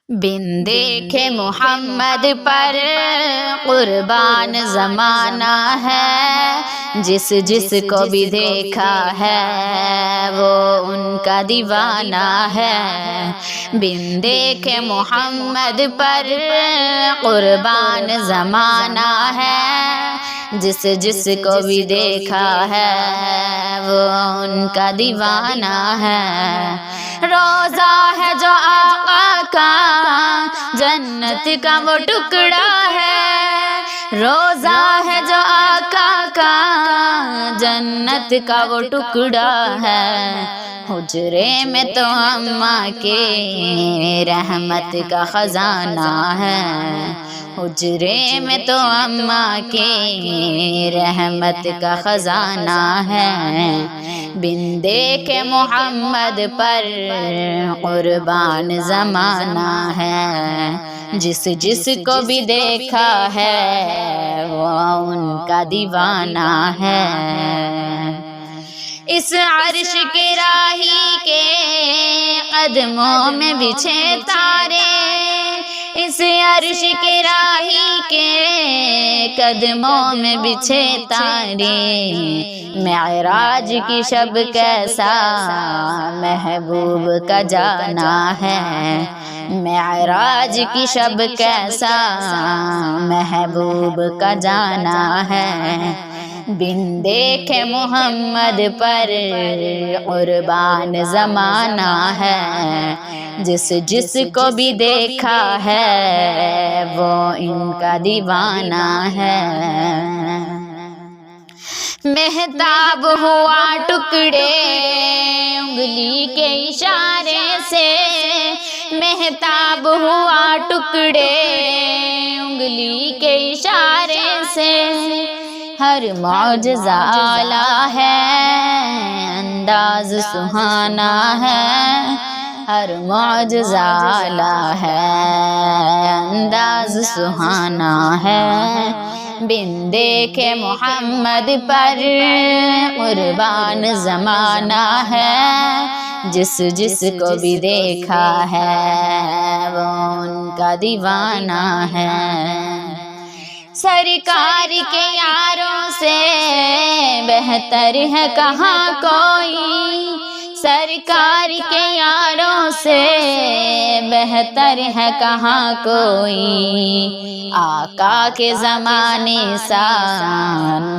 بن دیکھے محمد پر قربان زمانہ ہے، جس جس کو بھی دیکھا ہے وہ ان کا دیوانہ ہے۔ بن دیکھے محمد پر قربان زمانہ ہے، جس جس کو بھی دیکھا ہے وہ ان کا دیوانہ ہے۔ روزہ ہے جو آقا کا جنت کا وہ ٹکڑا ہے، روزہ ہے جو آقا کا جنت کا وہ ٹکڑا ہے۔ حجرے میں تو اماں کے رحمت کا خزانہ ہے، حجرے میں تو اماں کے رحمت کا خزانہ ہے۔ بن دیکھے محمد پر قربان زمانہ ہے، جس جس کو بھی دیکھا ہے وہ ان کا دیوانہ ہے۔ اس عرش کے راہی کے قدموں میں بچھے تارے، اس عرش کے راہی کے قدموں میں بچھے تارے۔ معراج کی شب کیسا محبوب کا جانا ہے، معراج کی شب کیسا محبوب کا جانا ہے۔ بن دیکھے محمد پر قربان زمانہ ہے، جس جس کو بھی دیکھا ہے وہ ان کا دیوانہ ہے۔ مہتاب ہوا ٹکڑے انگلی کے اشارے سے، مہتاب ہوا ٹکڑے انگلی کے اشارے سے۔ ہر معجزہ اعلیٰ ہے، انداز سہانا ہے، ہر معجزہ اعلیٰ ہے، انداز سہانا ہے۔ بن دیکھے محمد پر قربان زمانہ ہے، جس جس کو بھی دیکھا ہے وہ ان کا دیوانہ ہے۔ سرکار کے یاروں سے بہتر ہے کہاں کوئی، سرکار کے یاروں سے بہتر ہے کہاں کوئی۔ آقا کے زمانے سا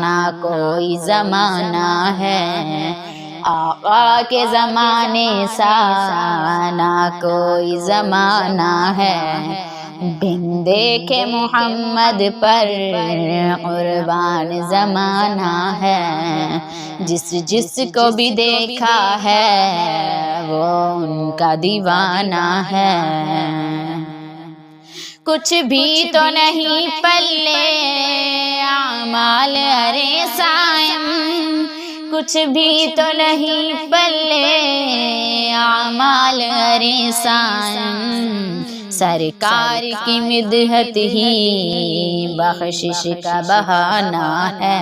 نہ کوئی زمانہ ہے، آقا کے زمانے سا نہ کوئی زمانہ ہے۔ بن دیکھے محمد پر قربان زمانہ ہے، جس جس کو بھی دیکھا ہے وہ ان کا دیوانہ ہے۔ کچھ بھی تو نہیں پلے اعمال ارے صائم، کچھ بھی تو نہیں پلے اعمال ارے صائم۔ سرکار کی مدحت ہی بخشش کا بہانہ ہے،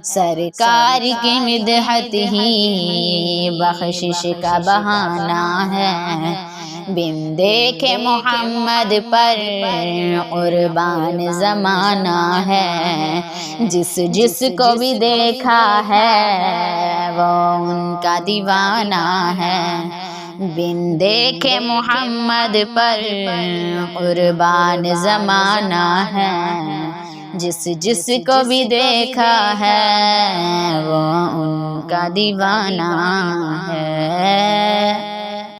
سرکار کی مدحت ہی بخشش کا بہانہ ہے۔ بن دیکھے محمد پر قربان زمانہ ہے، جس جس کو بھی دیکھا ہے وہ ان کا دیوانہ ہے۔ بن دیکھے محمد پر قربان زمانہ ہے، جس جس کو بھی دیکھا ہے وہ ان کا دیوانہ ہے۔